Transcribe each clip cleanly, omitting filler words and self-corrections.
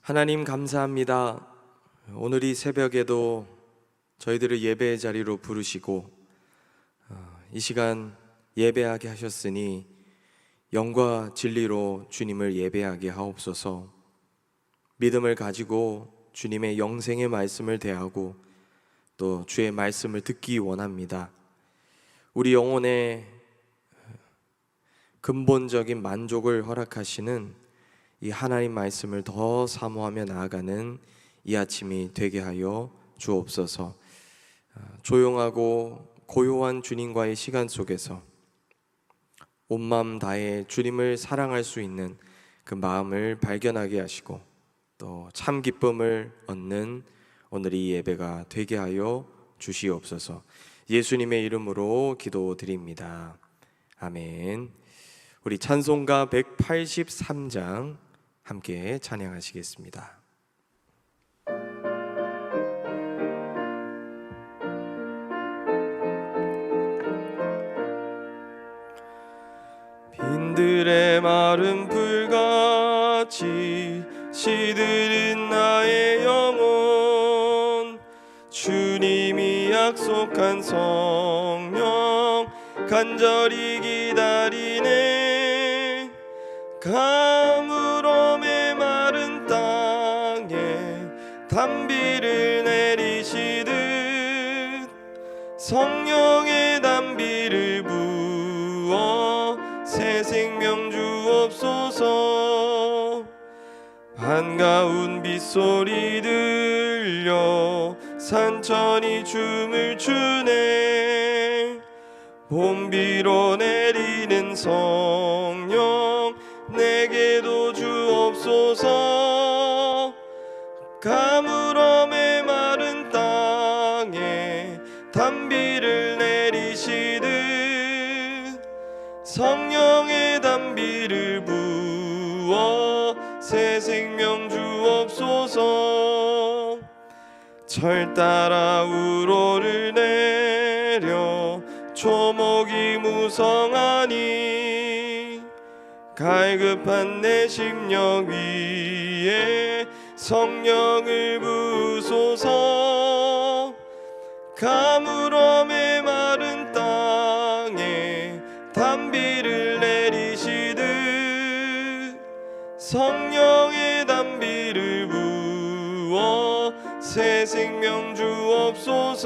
하나님 감사합니다. 오늘 이 새벽에도 저희들을 예배의 자리로 부르시고 이 시간 예배하게 하셨으니 영과 진리로 주님을 예배하게 하옵소서. 믿음을 가지고 주님의 영생의 말씀을 대하고 또 주의 말씀을 듣기 원합니다. 우리 영혼의 근본적인 만족을 허락하시는 이 하나님 말씀을 더 사모하며 나아가는 이 아침이 되게 하여 주옵소서. 조용하고 고요한 주님과의 시간 속에서 온 마음 다해 주님을 사랑할 수 있는 그 마음을 발견하게 하시고 또 참 기쁨을 얻는 오늘 이 예배가 되게 하여 주시옵소서. 예수님의 이름으로 기도드립니다. 아멘. 우리 찬송가 183장 함께 찬양하시겠습니다. 빈들의 마른 불같이 시들은 나의 영혼, 주님이 약속한 성령 간절히 기다리네. 가물어 메마른 땅에 단비를 내리시듯 성령의 단비를 부어 새 생명 주옵소서. 반가운 빗소리 들려 산천이 춤을 추네. 봄비로 내리는 성령 내게도 주옵소서. 가물어 메마른 땅에 단비를 내리시듯 성령의 단비를 부어 새 생명 주옵소서. 철 따라 우로를 내려 초목이 무성하니 갈급한 내 심령 위에 성령을 부으소서. 가물어 메마른 땅에 단비를 내리시듯 성령의 단비를 부어 새 생명 주옵소서.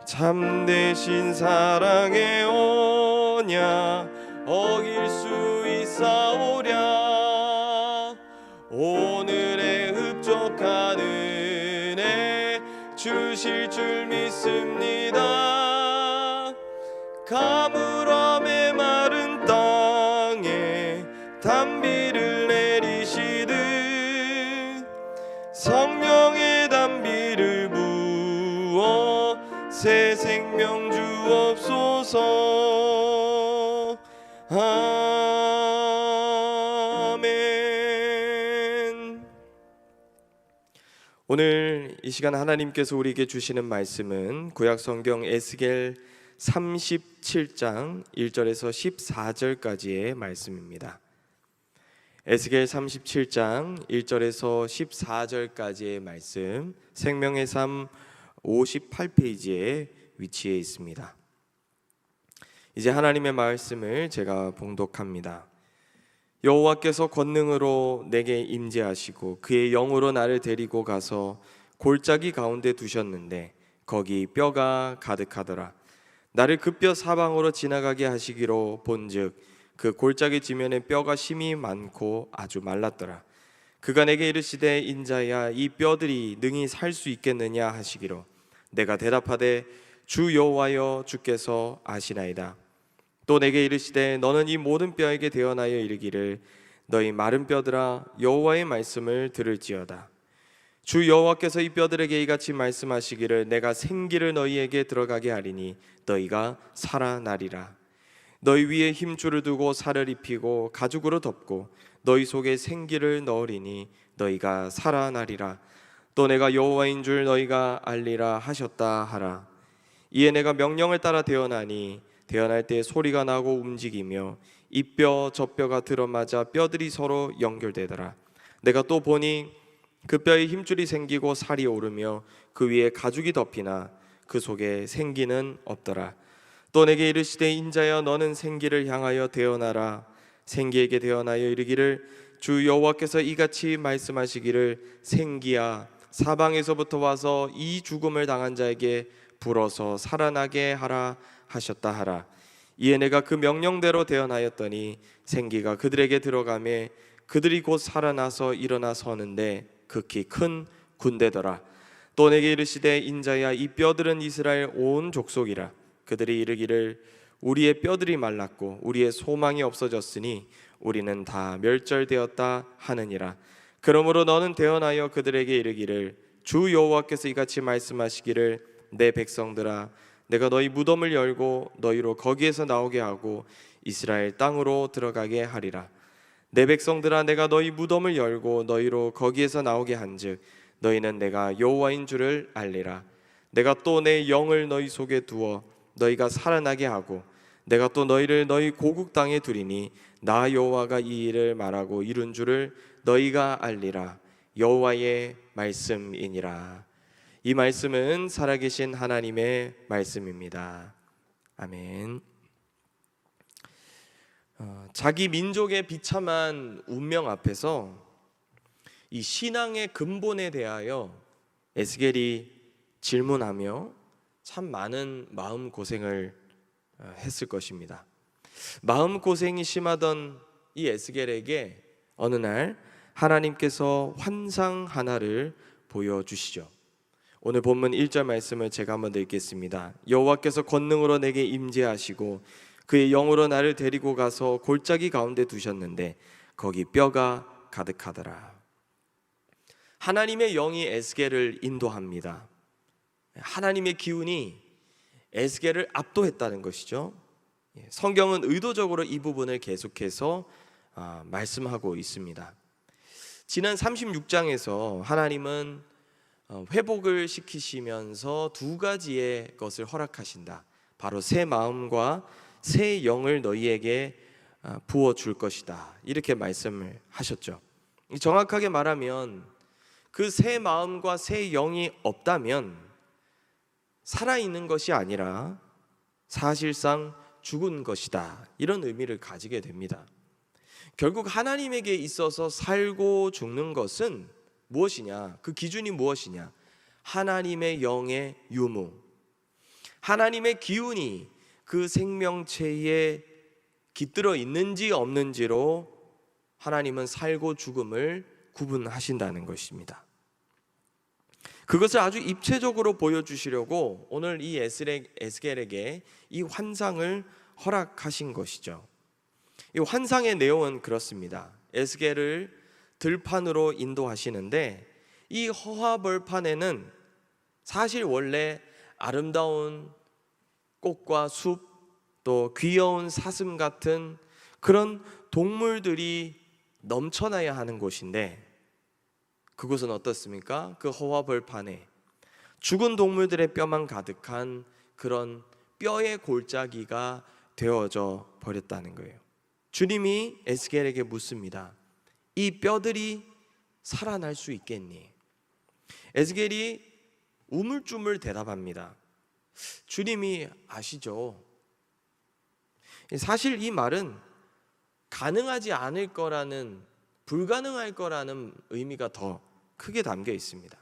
참되신 사랑의 언약 어길 수 있사오랴. 오늘의 흡족한 은혜 주실 줄 믿습니다. 가물어 메마른 땅에 단비를 내리시듯 성령의 단비를 부어 새 생명 주옵소서. 아멘. 오늘 이 시간 하나님께서 우리에게 주시는 말씀은 구약성경 에스겔 37장 1절에서 14절까지의 말씀입니다. 에스겔 37장 1절에서 14절까지의 말씀, 생명의 삶 58페이지에 위치해 있습니다. 이제 하나님의 말씀을 제가 봉독합니다. 여호와께서 권능으로 내게 임재하시고 그의 영으로 나를 데리고 가서 골짜기 가운데 두셨는데 거기 뼈가 가득하더라. 나를 그 뼈 사방으로 지나가게 하시기로 본즉 그 골짜기 지면에 뼈가 심이 많고 아주 말랐더라. 그가 내게 이르시되 인자야 이 뼈들이 능히 살 수 있겠느냐 하시기로 내가 대답하되 주 여호와여 주께서 아시나이다. 또 내게 이르시되 너는 이 모든 뼈에게 대언하여 이르기를 너희 마른 뼈들아 여호와의 말씀을 들을지어다. 주 여호와께서 이 뼈들에게 이같이 말씀하시기를 내가 생기를 너희에게 들어가게 하리니 너희가 살아나리라. 너희 위에 힘줄을 두고 살을 입히고 가죽으로 덮고 너희 속에 생기를 넣으리니 너희가 살아나리라. 또 내가 여호와인 줄 너희가 알리라 하셨다 하라. 이에 내가 명령을 따라 대언하니 대언할 때 소리가 나고 움직이며 이 뼈 저 뼈가 들어맞아 뼈들이 서로 연결되더라. 내가 또 보니 그 뼈에 힘줄이 생기고 살이 오르며 그 위에 가죽이 덮이나 그 속에 생기는 없더라. 또 내게 이르시되 인자여 너는 생기를 향하여 대언하라. 생기에게 대언하여 이르기를 주 여호와께서 이같이 말씀하시기를 생기야 사방에서부터 와서 이 죽음을 당한 자에게 불어서 살아나게 하라 하셨다 하라. 이에 내가 그 명령대로 대언하였더니 생기가 그들에게 들어가매 그들이 곧 살아나서 일어나 서는데 극히 큰 군대더라. 또 내게 이르시되 인자야 이 뼈들은 이스라엘 온 족속이라. 그들이 이르기를 우리의 뼈들이 말랐고 우리의 소망이 없어졌으니 우리는 다 멸절되었다 하느니라. 그러므로 너는 대언하여 그들에게 이르기를 주 여호와께서 이같이 말씀하시기를 내 백성들아 내가 너희 무덤을 열고 너희로 거기에서 나오게 하고 이스라엘 땅으로 들어가게 하리라. 내 백성들아 내가 너희 무덤을 열고 너희로 거기에서 나오게 한즉 너희는 내가 여호와인 줄을 알리라. 내가 또 내 영을 너희 속에 두어 너희가 살아나게 하고 내가 또 너희를 너희 고국 땅에 두리니 나 여호와가 이 일을 말하고 이룬 줄을 너희가 알리라. 여호와의 말씀이니라. 이 말씀은 살아계신 하나님의 말씀입니다. 아멘. 자기 민족의 비참한 운명 앞에서 이 신앙의 근본에 대하여 에스겔이 질문하며 참 많은 마음 고생을 했을 것입니다. 마음 고생이 심하던 이 에스겔에게 어느 날 하나님께서 환상 하나를 보여주시죠. 오늘 본문 1절 말씀을 제가 한번 읽겠습니다. 여호와께서 권능으로 내게 임재하시고 그의 영으로 나를 데리고 가서 골짜기 가운데 두셨는데 거기 뼈가 가득하더라. 하나님의 영이 에스겔을 인도합니다. 하나님의 기운이 에스겔을 압도했다는 것이죠. 성경은 의도적으로 이 부분을 계속해서 말씀하고 있습니다. 지난 36장에서 하나님은 회복을 시키시면서 두 가지의 것을 허락하신다. 바로 새 마음과 새 영을 너희에게 부어줄 것이다. 이렇게 말씀을 하셨죠. 정확하게 말하면 그 새 마음과 새 영이 없다면 살아있는 것이 아니라 사실상 죽은 것이다. 이런 의미를 가지게 됩니다. 결국 하나님에게 있어서 살고 죽는 것은 무엇이냐? 그 기준이 무엇이냐? 하나님의 영의 유무, 하나님의 기운이 그 생명체에 깃들어 있는지 없는지로 하나님은 살고 죽음을 구분하신다는 것입니다. 그것을 아주 입체적으로 보여주시려고 오늘 이 에스겔에게 이 환상을 허락하신 것이죠. 이 환상의 내용은 그렇습니다. 에스겔을 들판으로 인도하시는데 이 허화벌판에는 사실 원래 아름다운 꽃과 숲, 또 귀여운 사슴 같은 그런 동물들이 넘쳐나야 하는 곳인데 그곳은 어떻습니까? 그 허화벌판에 죽은 동물들의 뼈만 가득한 그런 뼈의 골짜기가 되어져 버렸다는 거예요. 주님이 에스겔에게 묻습니다. 이 뼈들이 살아날 수 있겠니? 에스겔이 우물쭈물 대답합니다. 주님이 아시죠? 사실 이 말은 가능하지 않을 거라는, 불가능할 거라는 의미가 더 크게 담겨 있습니다.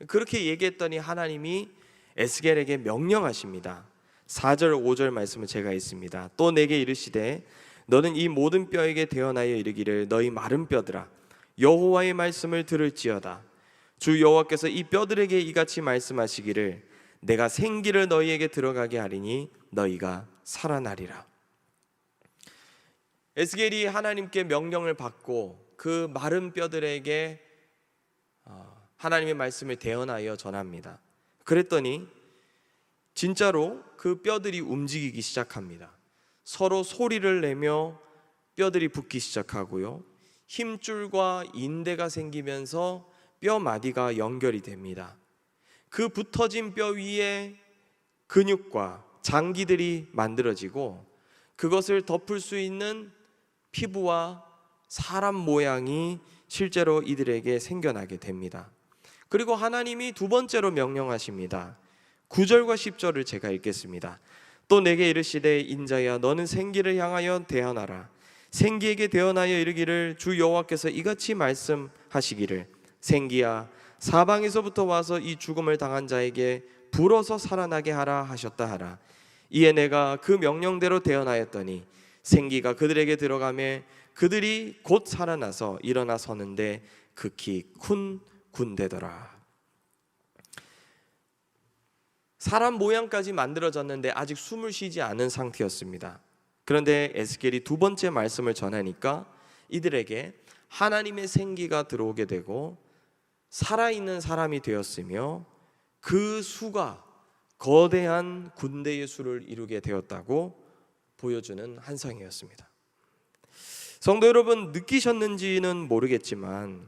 그렇게 얘기했더니 하나님이 에스겔에게 명령하십니다. 4절 5절 말씀을 제가 읽습니다. 또 내게 이르시되 너는 이 모든 뼈에게 대언하여 이르기를 너희 마른 뼈들아 여호와의 말씀을 들을지어다. 주 여호와께서 이 뼈들에게 이같이 말씀하시기를 내가 생기를 너희에게 들어가게 하리니 너희가 살아나리라. 에스겔이 하나님께 명령을 받고 그 마른 뼈들에게 하나님의 말씀을 대언하여 전합니다. 그랬더니 진짜로 그 뼈들이 움직이기 시작합니다. 서로 소리를 내며 뼈들이 붙기 시작하고요, 힘줄과 인대가 생기면서 뼈 마디가 연결이 됩니다. 그 붙어진 뼈 위에 근육과 장기들이 만들어지고 그것을 덮을 수 있는 피부와 사람 모양이 실제로 이들에게 생겨나게 됩니다. 그리고 하나님이 두 번째로 명령하십니다. 9절과 10절을 제가 읽겠습니다. 또 내게 이르시되 인자야 너는 생기를 향하여 대언하라. 생기에게 대언하여 이르기를 주 여호와께서 이같이 말씀하시기를 생기야 사방에서부터 와서 이 죽음을 당한 자에게 불어서 살아나게 하라 하셨다 하라. 이에 내가 그 명령대로 대언하였더니 생기가 그들에게 들어가매 그들이 곧 살아나서 일어나 서는데 극히 큰 군대더라. 사람 모양까지 만들어졌는데 아직 숨을 쉬지 않은 상태였습니다. 그런데 에스겔이 두 번째 말씀을 전하니까 이들에게 하나님의 생기가 들어오게 되고 살아있는 사람이 되었으며 그 수가 거대한 군대의 수를 이루게 되었다고 보여주는 환상이었습니다. 성도 여러분, 느끼셨는지는 모르겠지만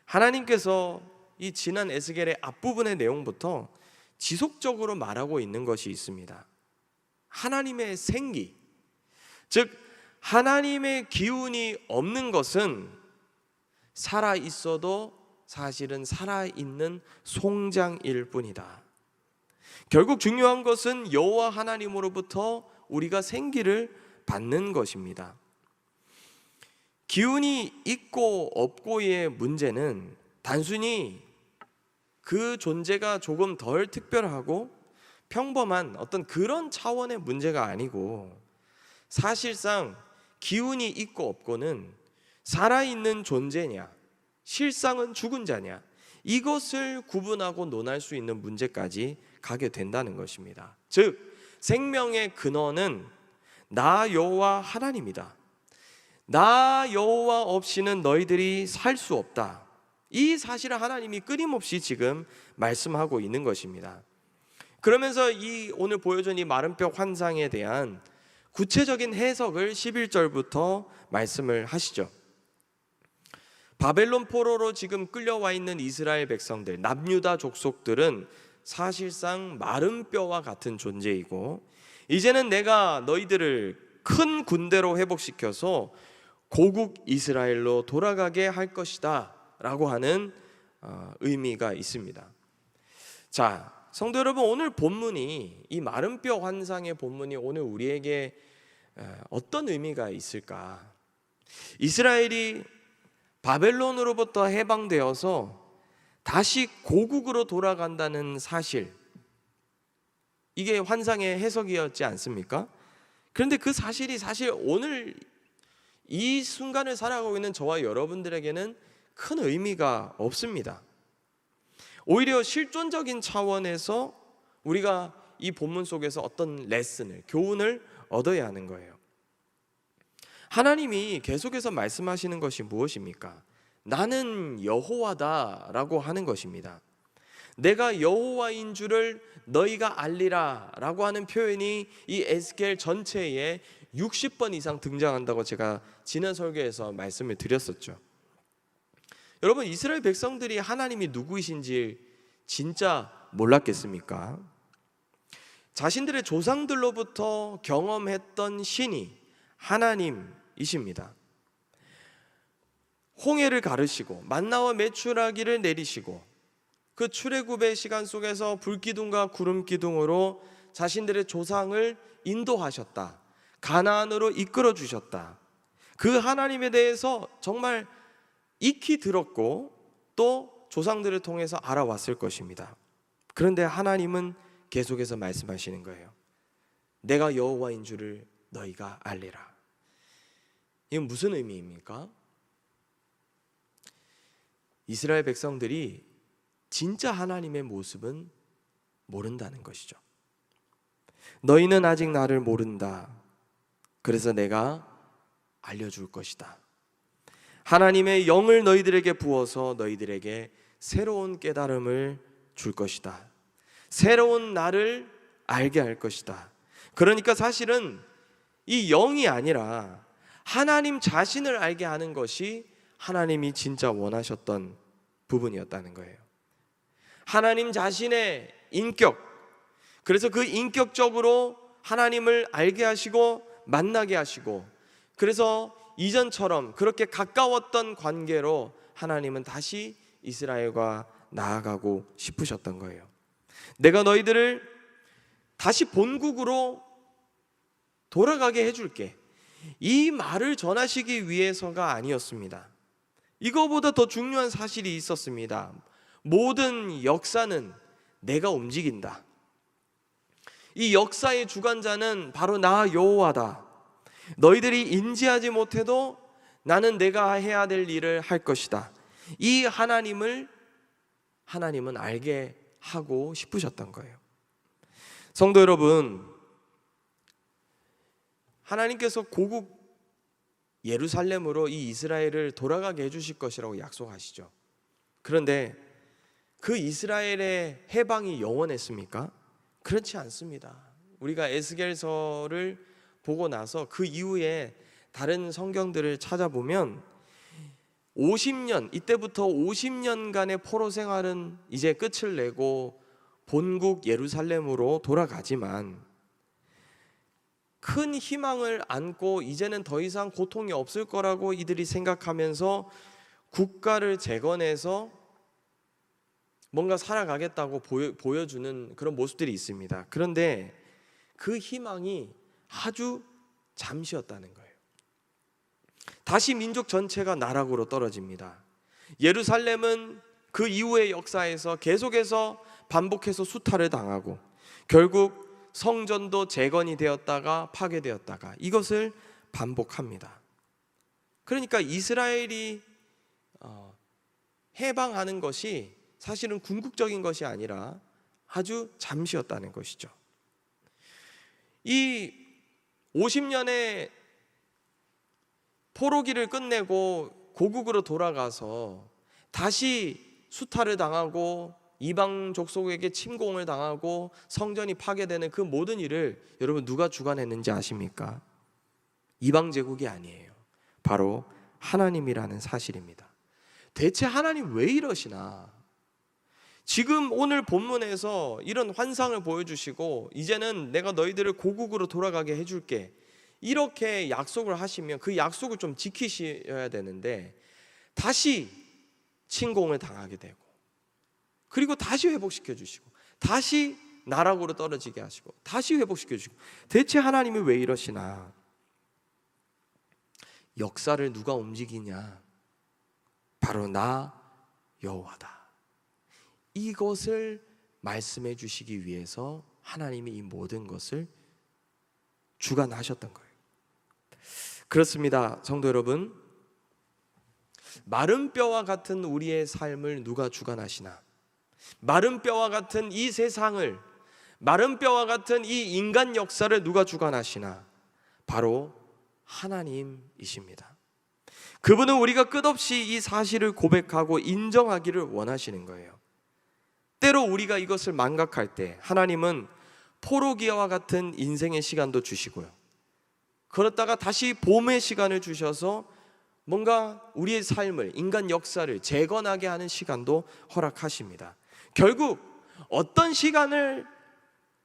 하나님께서 이 지난 에스겔의 앞부분의 내용부터 지속적으로 말하고 있는 것이 있습니다. 하나님의 생기, 즉 하나님의 기운이 없는 것은 살아 있어도 사실은 살아있는 송장일 뿐이다. 결국 중요한 것은 여호와 하나님으로부터 우리가 생기를 받는 것입니다. 기운이 있고 없고의 문제는 단순히 그 존재가 조금 덜 특별하고 평범한 어떤 그런 차원의 문제가 아니고, 사실상 기운이 있고 없고는 살아있는 존재냐, 실상은 죽은 자냐, 이것을 구분하고 논할 수 있는 문제까지 가게 된다는 것입니다. 즉 생명의 근원은 나 여호와 하나님이다. 나 여호와 없이는 너희들이 살 수 없다. 이 사실을 하나님이 끊임없이 지금 말씀하고 있는 것입니다. 그러면서 이 오늘 보여준 이 마른 뼈 환상에 대한 구체적인 해석을 11절부터 말씀을 하시죠. 바벨론 포로로 지금 끌려와 있는 이스라엘 백성들, 남유다 족속들은 사실상 마른 뼈와 같은 존재이고, 이제는 내가 너희들을 큰 군대로 회복시켜서 고국 이스라엘로 돌아가게 할 것이다 라고 하는 의미가 있습니다. 자, 성도 여러분, 오늘 본문이, 이 마른 뼈 환상의 본문이 오늘 우리에게 어떤 의미가 있을까? 이스라엘이 바벨론으로부터 해방되어서 다시 고국으로 돌아간다는 사실, 이게 환상의 해석이었지 않습니까? 그런데 그 사실이 사실 오늘 이 순간을 살아가고 있는 저와 여러분들에게는 큰 의미가 없습니다. 오히려 실존적인 차원에서 우리가 이 본문 속에서 어떤 레슨을, 교훈을 얻어야 하는 거예요. 하나님이 계속해서 말씀하시는 것이 무엇입니까? 나는 여호와다 라고 하는 것입니다. 내가 여호와인 줄을 너희가 알리라 라고 하는 표현이 이 에스겔 전체에 60번 이상 등장한다고 제가 지난 설교에서 말씀을 드렸었죠. 여러분, 이스라엘 백성들이 하나님이 누구이신지 진짜 몰랐겠습니까? 자신들의 조상들로부터 경험했던 신이 하나님이십니다. 홍해를 가르시고 만나와 메추라기를 내리시고 그 출애굽의 시간 속에서 불기둥과 구름기둥으로 자신들의 조상을 인도하셨다. 가나안으로 이끌어 주셨다. 그 하나님에 대해서 정말 익히 들었고 또 조상들을 통해서 알아왔을 것입니다. 그런데 하나님은 계속해서 말씀하시는 거예요. 내가 여호와인 줄을 너희가 알리라. 이건 무슨 의미입니까? 이스라엘 백성들이 진짜 하나님의 모습은 모른다는 것이죠. 너희는 아직 나를 모른다. 그래서 내가 알려줄 것이다. 하나님의 영을 너희들에게 부어서 너희들에게 새로운 깨달음을 줄 것이다. 새로운 나를 알게 할 것이다. 그러니까 사실은 이 영이 아니라 하나님 자신을 알게 하는 것이 하나님이 진짜 원하셨던 부분이었다는 거예요. 하나님 자신의 인격, 그래서 그 인격적으로 하나님을 알게 하시고 만나게 하시고, 그래서 이전처럼 그렇게 가까웠던 관계로 하나님은 다시 이스라엘과 나아가고 싶으셨던 거예요. 내가 너희들을 다시 본국으로 돌아가게 해줄게, 이 말을 전하시기 위해서가 아니었습니다. 이거보다 더 중요한 사실이 있었습니다. 모든 역사는 내가 움직인다. 이 역사의 주관자는 바로 나 여호와다. 너희들이 인지하지 못해도 나는 내가 해야 될 일을 할 것이다. 이 하나님은 알게 하고 싶으셨던 거예요. 성도 여러분, 하나님께서 고국 예루살렘으로 이 이스라엘을 돌아가게 해주실 것이라고 약속하시죠. 그런데 그 이스라엘의 해방이 영원했습니까? 그렇지 않습니다. 우리가 에스겔서를 보고 나서 그 이후에 다른 성경들을 찾아보면 50년, 이때부터 50년간의 포로 생활은 이제 끝을 내고 본국 예루살렘으로 돌아가지만, 큰 희망을 안고 이제는 더 이상 고통이 없을 거라고 이들이 생각하면서 국가를 재건해서 뭔가 살아가겠다고 보여주는 그런 모습들이 있습니다. 그런데 그 희망이 아주 잠시였다는 거예요. 다시 민족 전체가 나락으로 떨어집니다. 예루살렘은 그 이후의 역사에서 계속해서 반복해서 수탈을 당하고 결국 성전도 재건이 되었다가 파괴되었다가 이것을 반복합니다. 그러니까 이스라엘이 해방하는 것이 사실은 궁극적인 것이 아니라 아주 잠시였다는 것이죠. 이 50년의 포로기를 끝내고 고국으로 돌아가서 다시 수탈을 당하고 이방 족속에게 침공을 당하고 성전이 파괴되는 그 모든 일을 여러분 누가 주관했는지 아십니까? 이방 제국이 아니에요. 바로 하나님이라는 사실입니다. 대체 하나님 왜 이러시나? 지금 오늘 본문에서 이런 환상을 보여주시고 이제는 내가 너희들을 고국으로 돌아가게 해줄게, 이렇게 약속을 하시면 그 약속을 좀 지키셔야 되는데 다시 침공을 당하게 되고 그리고 다시 회복시켜 주시고 다시 나락으로 떨어지게 하시고 다시 회복시켜 주시고, 대체 하나님이 왜 이러시나? 역사를 누가 움직이냐? 바로 나 여호와다. 이것을 말씀해 주시기 위해서 하나님이 이 모든 것을 주관하셨던 거예요. 그렇습니다. 성도 여러분, 마른 뼈와 같은 우리의 삶을 누가 주관하시나? 마른 뼈와 같은 이 세상을, 마른 뼈와 같은 이 인간 역사를 누가 주관하시나? 바로 하나님이십니다. 그분은 우리가 끝없이 이 사실을 고백하고 인정하기를 원하시는 거예요. 때로 우리가 이것을 망각할 때 하나님은 포로기와 같은 인생의 시간도 주시고요, 그러다가 다시 봄의 시간을 주셔서 뭔가 우리의 삶을, 인간 역사를 재건하게 하는 시간도 허락하십니다. 결국 어떤 시간을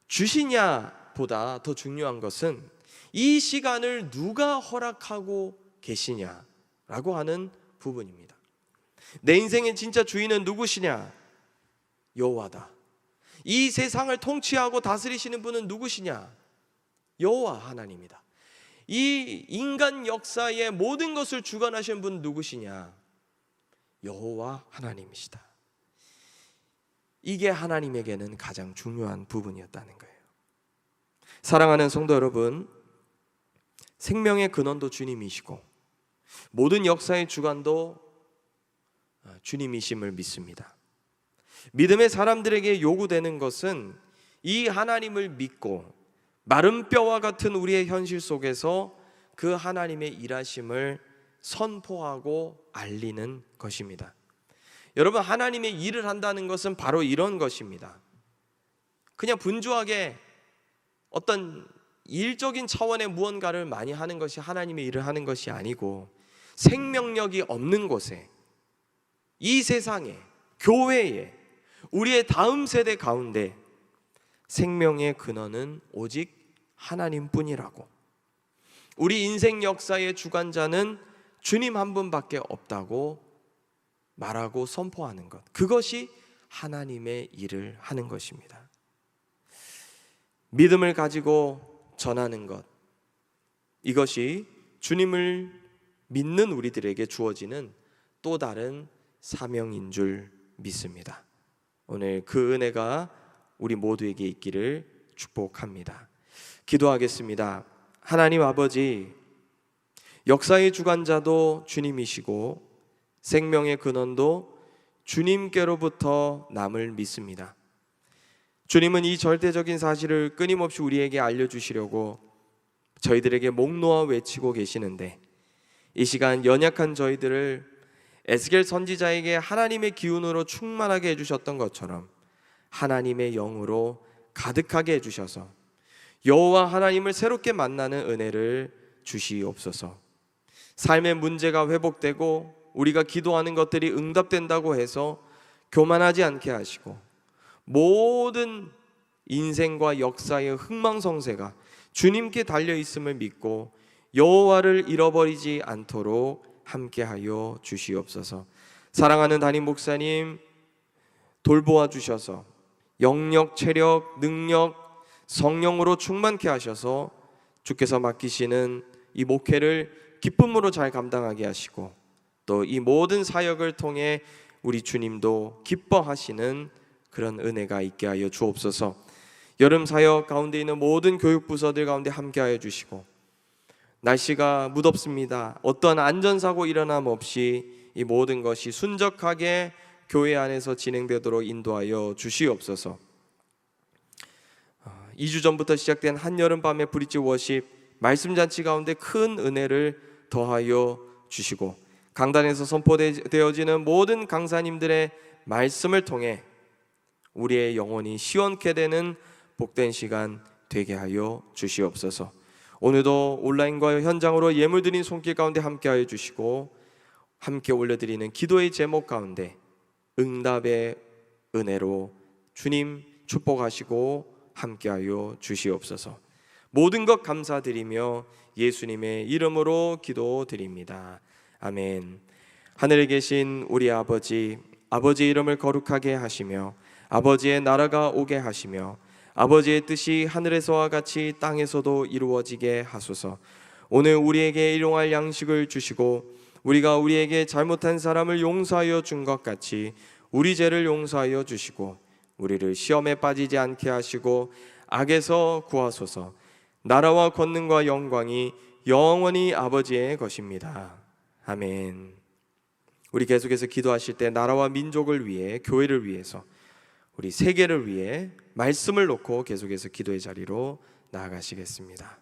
주시냐보다 더 중요한 것은 이 시간을 누가 허락하고 계시냐라고 하는 부분입니다. 내 인생의 진짜 주인은 누구시냐? 여호와다. 이 세상을 통치하고 다스리시는 분은 누구시냐? 여호와 하나님이다. 이 인간 역사의 모든 것을 주관하시는 분은 누구시냐? 여호와 하나님이시다. 이게 하나님에게는 가장 중요한 부분이었다는 거예요. 사랑하는 성도 여러분, 생명의 근원도 주님이시고 모든 역사의 주관도 주님이심을 믿습니다. 믿음의 사람들에게 요구되는 것은 이 하나님을 믿고 마른 뼈와 같은 우리의 현실 속에서 그 하나님의 일하심을 선포하고 알리는 것입니다. 여러분, 하나님의 일을 한다는 것은 바로 이런 것입니다. 그냥 분주하게 어떤 일적인 차원의 무언가를 많이 하는 것이 하나님의 일을 하는 것이 아니고, 생명력이 없는 곳에, 이 세상에, 교회에, 우리의 다음 세대 가운데 생명의 근원은 오직 하나님뿐이라고, 우리 인생 역사의 주관자는 주님 한 분밖에 없다고 말하고 선포하는 것, 그것이 하나님의 일을 하는 것입니다. 믿음을 가지고 전하는 것, 이것이 주님을 믿는 우리들에게 주어지는 또 다른 사명인 줄 믿습니다. 오늘 그 은혜가 우리 모두에게 있기를 축복합니다. 기도하겠습니다. 하나님 아버지, 역사의 주관자도 주님이시고 생명의 근원도 주님께로부터 남을 믿습니다. 주님은 이 절대적인 사실을 끊임없이 우리에게 알려주시려고 저희들에게 목 놓아 외치고 계시는데, 이 시간 연약한 저희들을 에스겔 선지자에게 하나님의 기운으로 충만하게 해주셨던 것처럼 하나님의 영으로 가득하게 해주셔서 여호와 하나님을 새롭게 만나는 은혜를 주시옵소서. 삶의 문제가 회복되고 우리가 기도하는 것들이 응답된다고 해서 교만하지 않게 하시고, 모든 인생과 역사의 흥망성쇠가 주님께 달려있음을 믿고 여호와를 잃어버리지 않도록 함께하여 주시옵소서. 사랑하는 담임 목사님 돌보아 주셔서 영력, 체력, 능력, 성령으로 충만케 하셔서 주께서 맡기시는 이 목회를 기쁨으로 잘 감당하게 하시고, 또 이 모든 사역을 통해 우리 주님도 기뻐하시는 그런 은혜가 있게 하여 주옵소서. 여름 사역 가운데 있는 모든 교육부서들 가운데 함께하여 주시고, 날씨가 무덥습니다. 어떠한 안전사고 일어남 없이 이 모든 것이 순적하게 교회 안에서 진행되도록 인도하여 주시옵소서. 2주 전부터 시작된 한여름밤의 브릿지 워십 말씀잔치 가운데 큰 은혜를 더하여 주시고, 강단에서 선포되어지는 모든 강사님들의 말씀을 통해 우리의 영혼이 시원케 되는 복된 시간 되게 하여 주시옵소서. 오늘도 온라인과 현장으로 예물드린 손길 가운데 함께하여 주시고, 함께 올려드리는 기도의 제목 가운데 응답의 은혜로 주님 축복하시고 함께하여 주시옵소서. 모든 것 감사드리며 예수님의 이름으로 기도드립니다. 아멘. 하늘에 계신 우리 아버지, 아버지의 이름을 거룩하게 하시며 아버지의 나라가 오게 하시며 아버지의 뜻이 하늘에서와 같이 땅에서도 이루어지게 하소서. 오늘 우리에게 일용할 양식을 주시고 우리가 우리에게 잘못한 사람을 용서하여 준 것 같이 우리 죄를 용서하여 주시고 우리를 시험에 빠지지 않게 하시고 악에서 구하소서. 나라와 권능과 영광이 영원히 아버지의 것입니다. 아멘. 우리 계속해서 기도하실 때 나라와 민족을 위해, 교회를 위해서, 우리 세계를 위해 말씀을 놓고 계속해서 기도의 자리로 나아가시겠습니다.